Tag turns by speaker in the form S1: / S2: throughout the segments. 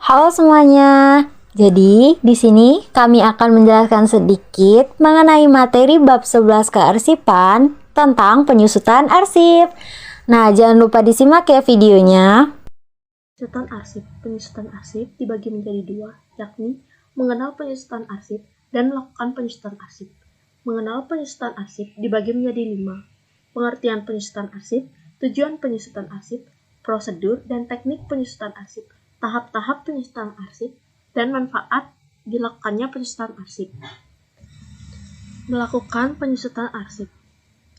S1: Halo semuanya. Jadi, di sini kami akan menjelaskan sedikit mengenai materi bab 11 kearsipan tentang penyusutan arsip. Nah, jangan lupa disimak ya videonya.
S2: Penyusutan arsip dibagi menjadi dua, yakni mengenal penyusutan arsip dan melakukan penyusutan arsip. Mengenal penyusutan arsip dibagi menjadi 5. Pengertian penyusutan arsip, tujuan penyusutan arsip, prosedur dan teknik penyusutan arsip, tahap-tahap penyusutan arsip, dan manfaat dilakukannya penyusutan arsip. Melakukan penyusutan arsip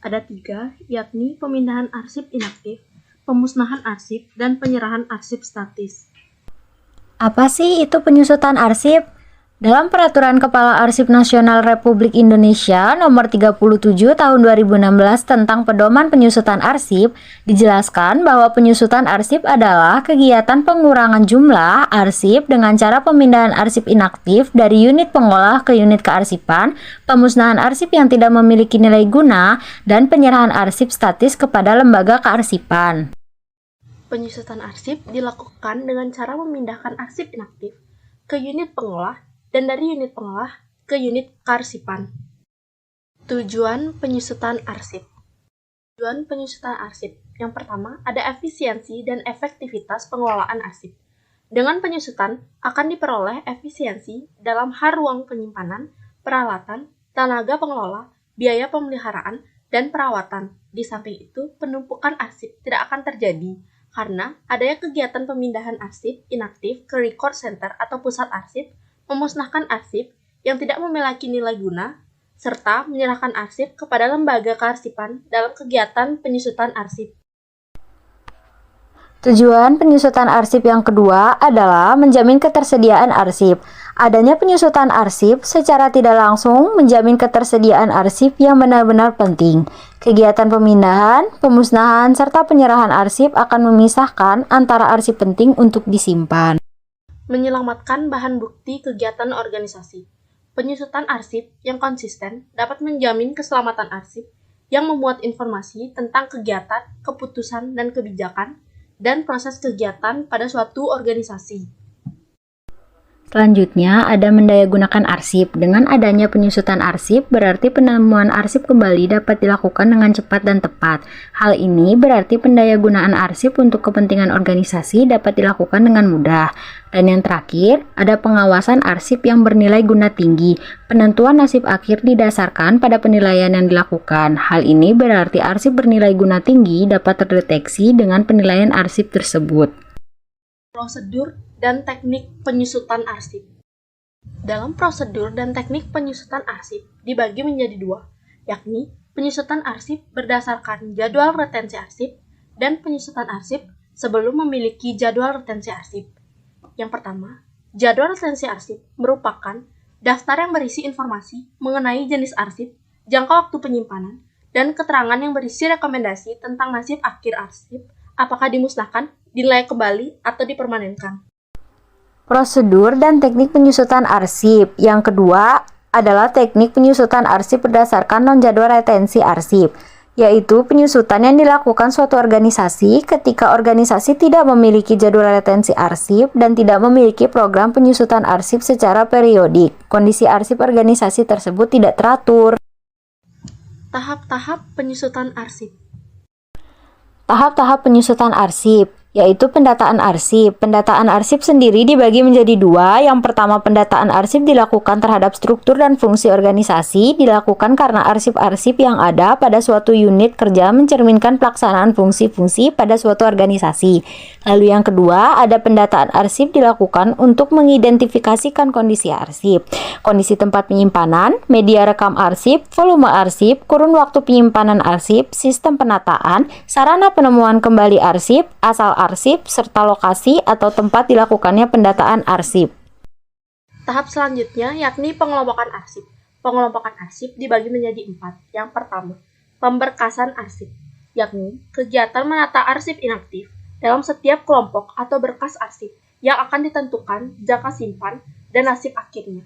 S2: ada 3, yakni pemindahan arsip inaktif, pemusnahan arsip, dan penyerahan arsip statis.
S1: Apa sih itu penyusutan arsip? Dalam Peraturan Kepala Arsip Nasional Republik Indonesia Nomor 37 Tahun 2016 tentang Pedoman Penyusutan Arsip, dijelaskan bahwa penyusutan arsip adalah kegiatan pengurangan jumlah arsip dengan cara pemindahan arsip inaktif dari unit pengolah ke unit kearsipan, pemusnahan arsip yang tidak memiliki nilai guna, dan penyerahan arsip statis kepada lembaga kearsipan.
S2: Penyusutan arsip dilakukan dengan cara memindahkan arsip inaktif ke unit pengolah dan dari unit pengolah ke unit kearsipan. Tujuan penyusutan arsip. Tujuan penyusutan arsip. Yang pertama, ada efisiensi dan efektivitas pengelolaan arsip. Dengan penyusutan akan diperoleh efisiensi dalam hal ruang penyimpanan, peralatan, tenaga pengelola, biaya pemeliharaan, dan perawatan. Di samping itu, penumpukan arsip tidak akan terjadi karena adanya kegiatan pemindahan arsip inaktif ke record center atau pusat arsip, memusnahkan arsip yang tidak memiliki nilai guna, serta menyerahkan arsip kepada lembaga kearsipan dalam kegiatan penyusutan arsip.
S1: Tujuan penyusutan arsip yang kedua adalah menjamin ketersediaan arsip. Adanya penyusutan arsip secara tidak langsung menjamin ketersediaan arsip yang benar-benar penting. Kegiatan pemindahan, pemusnahan, serta penyerahan arsip akan memisahkan antara arsip penting untuk disimpan.
S2: Menyelamatkan bahan bukti kegiatan organisasi. Penyusutan arsip yang konsisten dapat menjamin keselamatan arsip yang memuat informasi tentang kegiatan, keputusan, dan kebijakan, dan proses kegiatan pada suatu organisasi.
S1: Selanjutnya, ada mendayagunakan arsip. Dengan adanya penyusutan arsip, berarti penemuan arsip kembali dapat dilakukan dengan cepat dan tepat. Hal ini berarti pendayagunaan arsip untuk kepentingan organisasi dapat dilakukan dengan mudah. Dan yang terakhir, ada pengawasan arsip yang bernilai guna tinggi. Penentuan nasib akhir didasarkan pada penilaian yang dilakukan. Hal ini berarti arsip bernilai guna tinggi dapat terdeteksi dengan penilaian arsip tersebut.
S2: Prosedur dan teknik penyusutan arsip. Dalam prosedur dan teknik penyusutan arsip dibagi menjadi 2, yakni penyusutan arsip berdasarkan jadwal retensi arsip dan penyusutan arsip sebelum memiliki jadwal retensi arsip. Yang pertama, jadwal retensi arsip merupakan daftar yang berisi informasi mengenai jenis arsip, jangka waktu penyimpanan, dan keterangan yang berisi rekomendasi tentang nasib akhir arsip, apakah dimusnahkan, dinilai kembali, atau dipermanenkan.
S1: Prosedur dan teknik penyusutan arsip. Yang kedua adalah teknik penyusutan arsip berdasarkan non-jadwal retensi arsip, yaitu penyusutan yang dilakukan suatu organisasi ketika organisasi tidak memiliki jadwal retensi arsip dan tidak memiliki program penyusutan arsip secara periodik. Kondisi arsip organisasi tersebut tidak teratur.
S2: Tahap-tahap penyusutan arsip.
S1: Tahap-tahap penyusutan arsip, yaitu pendataan arsip. Pendataan arsip sendiri dibagi menjadi 2. Yang pertama, pendataan arsip dilakukan terhadap struktur dan fungsi organisasi, dilakukan karena arsip-arsip yang ada pada suatu unit kerja mencerminkan pelaksanaan fungsi-fungsi pada suatu organisasi. Lalu yang kedua, ada pendataan arsip dilakukan untuk mengidentifikasikan kondisi arsip, kondisi tempat penyimpanan, media rekam arsip, volume arsip, kurun waktu penyimpanan arsip, sistem penataan, sarana penemuan kembali arsip, asal arsip, serta lokasi atau tempat dilakukannya pendataan arsip.
S2: Tahap selanjutnya yakni pengelompokan arsip. Pengelompokan arsip dibagi menjadi 4. Yang pertama, pemberkasan arsip, yakni kegiatan menata arsip inaktif dalam setiap kelompok atau berkas arsip yang akan ditentukan jangka simpan dan nasib akhirnya.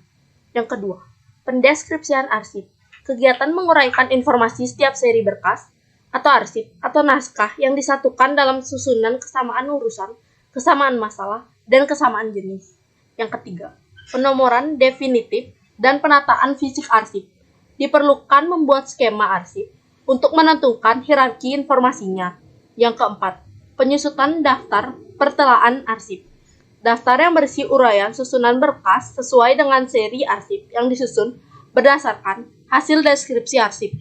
S2: Yang kedua, pendeskripsian arsip, kegiatan menguraikan informasi setiap seri berkas atau arsip atau naskah yang disatukan dalam susunan kesamaan urusan kesamaan masalah, dan kesamaan jenis. Yang ketiga, penomoran definitif dan penataan fisik arsip. Diperlukan membuat skema arsip untuk menentukan hierarki informasinya. Yang keempat, penyusutan daftar pertelaan arsip. Daftar yang berisi uraian susunan berkas sesuai dengan seri arsip yang disusun berdasarkan hasil deskripsi arsip.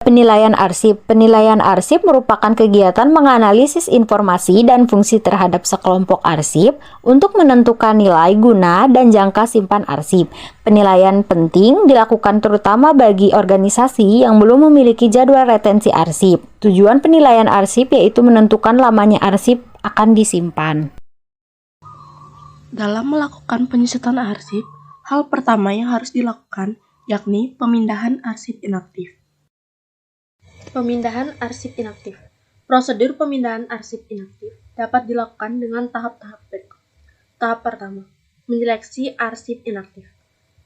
S1: Penilaian arsip. Penilaian arsip merupakan kegiatan menganalisis informasi dan fungsi terhadap sekelompok arsip untuk menentukan nilai, guna, dan jangka simpan arsip. Penilaian penting dilakukan terutama bagi organisasi yang belum memiliki jadwal retensi arsip. Tujuan penilaian arsip yaitu menentukan lamanya arsip akan disimpan.
S2: Dalam melakukan penyusutan arsip, hal pertama yang harus dilakukan yakni pemindahan arsip inaktif. Pemindahan arsip inaktif. Prosedur pemindahan arsip inaktif dapat dilakukan dengan tahap-tahap berikut. Tahap pertama, menyeleksi arsip inaktif.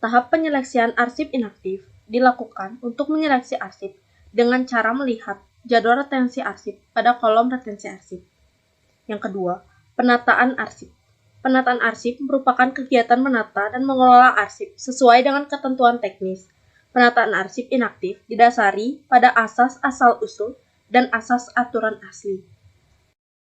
S2: Tahap penyeleksian arsip inaktif dilakukan untuk menyeleksi arsip dengan cara melihat jadwal retensi arsip pada kolom retensi arsip. Yang kedua, penataan arsip. Penataan arsip merupakan kegiatan menata dan mengelola arsip sesuai dengan ketentuan teknis. Penataan arsip inaktif didasari pada asas asal-usul dan asas aturan asli.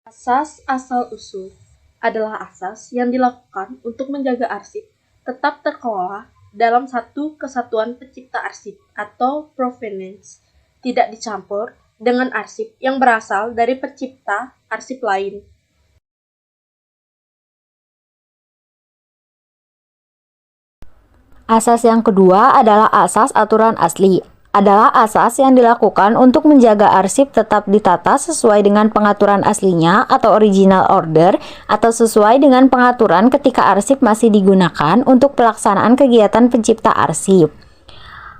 S2: Asas asal-usul adalah asas yang dilakukan untuk menjaga arsip tetap terkelola dalam satu kesatuan pencipta arsip atau provenance, tidak dicampur dengan arsip yang berasal dari pencipta arsip lain.
S1: Asas yang kedua adalah asas aturan asli. Adalah asas yang dilakukan untuk menjaga arsip tetap ditata sesuai dengan pengaturan aslinya atau original order atau sesuai dengan pengaturan ketika arsip masih digunakan untuk pelaksanaan kegiatan pencipta arsip.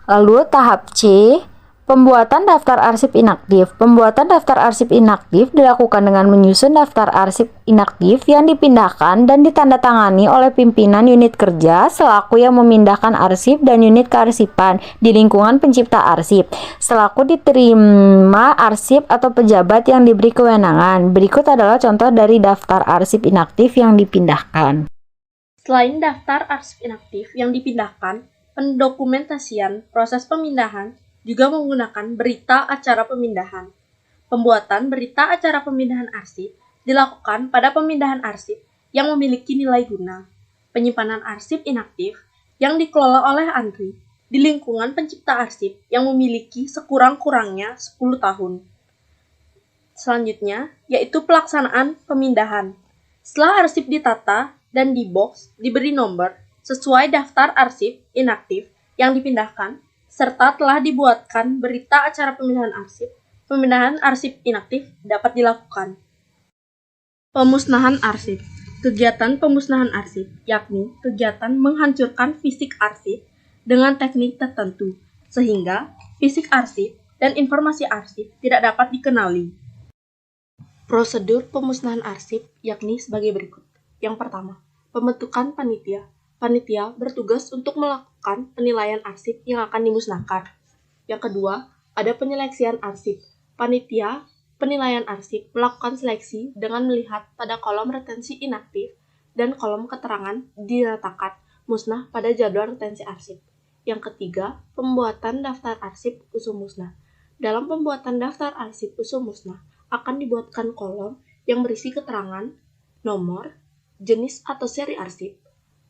S1: Lalu tahap C, pembuatan daftar arsip inaktif. Pembuatan daftar arsip inaktif dilakukan dengan menyusun daftar arsip inaktif yang dipindahkan dan ditandatangani oleh pimpinan unit kerja selaku yang memindahkan arsip dan unit kearsipan di lingkungan pencipta arsip, selaku diterima arsip atau pejabat yang diberi kewenangan. Berikut adalah contoh dari daftar arsip inaktif yang dipindahkan.
S2: Selain daftar arsip inaktif yang dipindahkan, pendokumentasian proses pemindahan juga menggunakan berita acara pemindahan. Pembuatan berita acara pemindahan arsip dilakukan pada pemindahan arsip yang memiliki nilai guna. Penyimpanan arsip inaktif yang dikelola oleh Andri di lingkungan pencipta arsip yang memiliki sekurang-kurangnya 10 tahun. Selanjutnya, yaitu pelaksanaan pemindahan. Setelah arsip ditata dan di box diberi nomor sesuai daftar arsip inaktif yang dipindahkan, serta telah dibuatkan berita acara pemindahan arsip inaktif dapat dilakukan. Pemusnahan arsip. Kegiatan pemusnahan arsip, yakni kegiatan menghancurkan fisik arsip dengan teknik tertentu, sehingga fisik arsip dan informasi arsip tidak dapat dikenali. Prosedur pemusnahan arsip yakni sebagai berikut. Yang pertama, pembentukan panitia. Panitia bertugas untuk melakukan penilaian arsip yang akan dimusnahkan. Yang kedua, ada penyeleksian arsip. Panitia penilaian arsip melakukan seleksi dengan melihat pada kolom retensi inaktif dan kolom keterangan dinyatakan musnah pada jadwal retensi arsip. Yang ketiga, pembuatan daftar arsip usul musnah. Dalam pembuatan daftar arsip usul musnah akan dibuatkan kolom yang berisi keterangan, nomor, jenis atau seri arsip,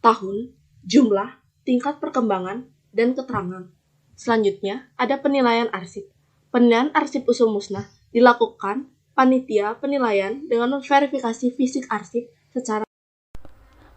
S2: tahun, jumlah, tingkat perkembangan, dan keterangan. Selanjutnya, ada penilaian arsip. Penilaian arsip usul musnah dilakukan panitia penilaian dengan memverifikasi fisik arsip secara.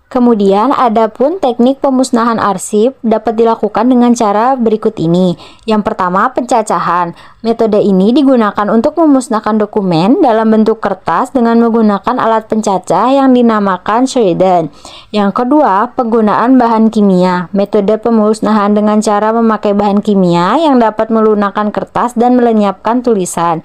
S1: Kemudian, adapun teknik pemusnahan arsip dapat dilakukan dengan cara berikut ini. Yang pertama, pencacahan. Metode ini digunakan untuk memusnahkan dokumen dalam bentuk kertas dengan menggunakan alat pencacah yang dinamakan shredder. Yang kedua, penggunaan bahan kimia. Metode pemusnahan dengan cara memakai bahan kimia yang dapat melunakkan kertas dan melenyapkan tulisan.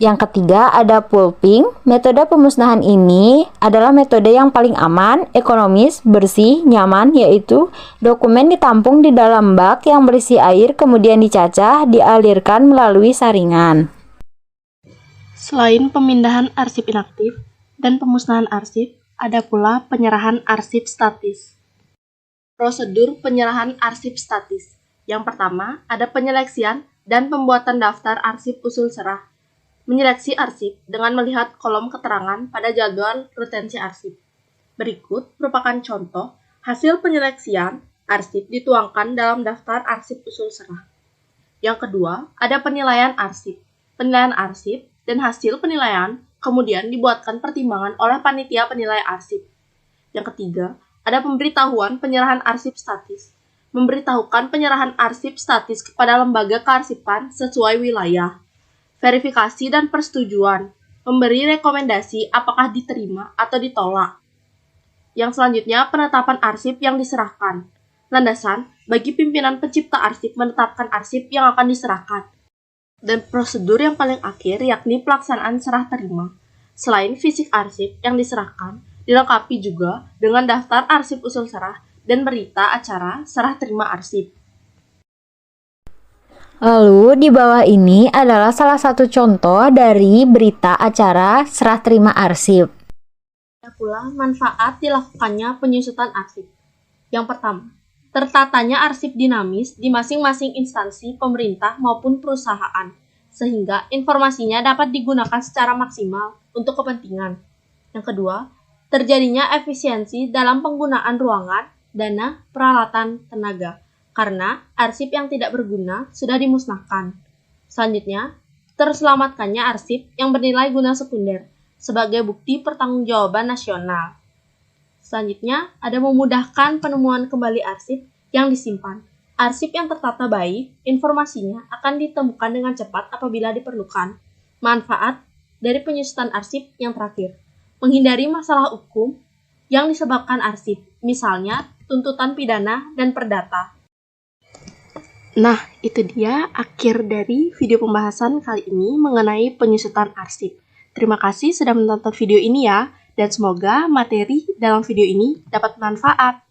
S1: Yang ketiga, ada pulping. Metode pemusnahan ini adalah metode yang paling aman, ekonomis, bersih, nyaman, yaitu dokumen ditampung di dalam bak yang berisi air, kemudian dicacah, dialirkan melalui saringan.
S2: Selain pemindahan arsip inaktif dan pemusnahan arsip, Ada pula penyerahan arsip statis. Prosedur penyerahan arsip statis. Yang pertama, ada penyeleksian dan pembuatan daftar arsip usul serah. Menyeleksi arsip dengan melihat kolom keterangan pada jadwal retensi arsip. Berikut merupakan contoh hasil penyeleksian arsip dituangkan dalam daftar arsip usul serah. Yang kedua, ada penilaian arsip. Penilaian arsip dan hasil penilaian kemudian dibuatkan pertimbangan oleh panitia penilai arsip. Yang ketiga, ada pemberitahuan penyerahan arsip statis. Memberitahukan penyerahan arsip statis kepada lembaga kearsipan sesuai wilayah. Verifikasi dan persetujuan. Memberi rekomendasi apakah diterima atau ditolak. Yang selanjutnya, penetapan arsip yang diserahkan. Landasan bagi pimpinan pencipta arsip menetapkan arsip yang akan diserahkan. Dan prosedur yang paling akhir yakni pelaksanaan serah terima. Selain fisik arsip yang diserahkan, dilengkapi juga dengan daftar arsip usul serah dan berita acara serah terima arsip.
S1: Lalu di bawah ini adalah salah satu contoh dari berita acara serah terima arsip.
S2: Ada pula manfaat dilakukannya penyusutan arsip. Yang pertama, tertatanya arsip dinamis di masing-masing instansi pemerintah maupun perusahaan, sehingga informasinya dapat digunakan secara maksimal untuk kepentingan. Yang kedua, terjadinya efisiensi dalam penggunaan ruangan, dana, peralatan, tenaga, karena arsip yang tidak berguna sudah dimusnahkan. Selanjutnya, terselamatkannya arsip yang bernilai guna sekunder sebagai bukti pertanggungjawaban nasional. Selanjutnya, ada memudahkan penemuan kembali arsip yang disimpan. Arsip yang tertata baik, informasinya akan ditemukan dengan cepat apabila diperlukan. Manfaat dari penyusutan arsip yang terakhir, menghindari masalah hukum yang disebabkan arsip, misalnya tuntutan pidana dan perdata. Nah, itu dia akhir dari video pembahasan kali ini mengenai penyusutan arsip. Terima kasih sudah menonton video ini ya. Dan semoga materi dalam video ini dapat bermanfaat.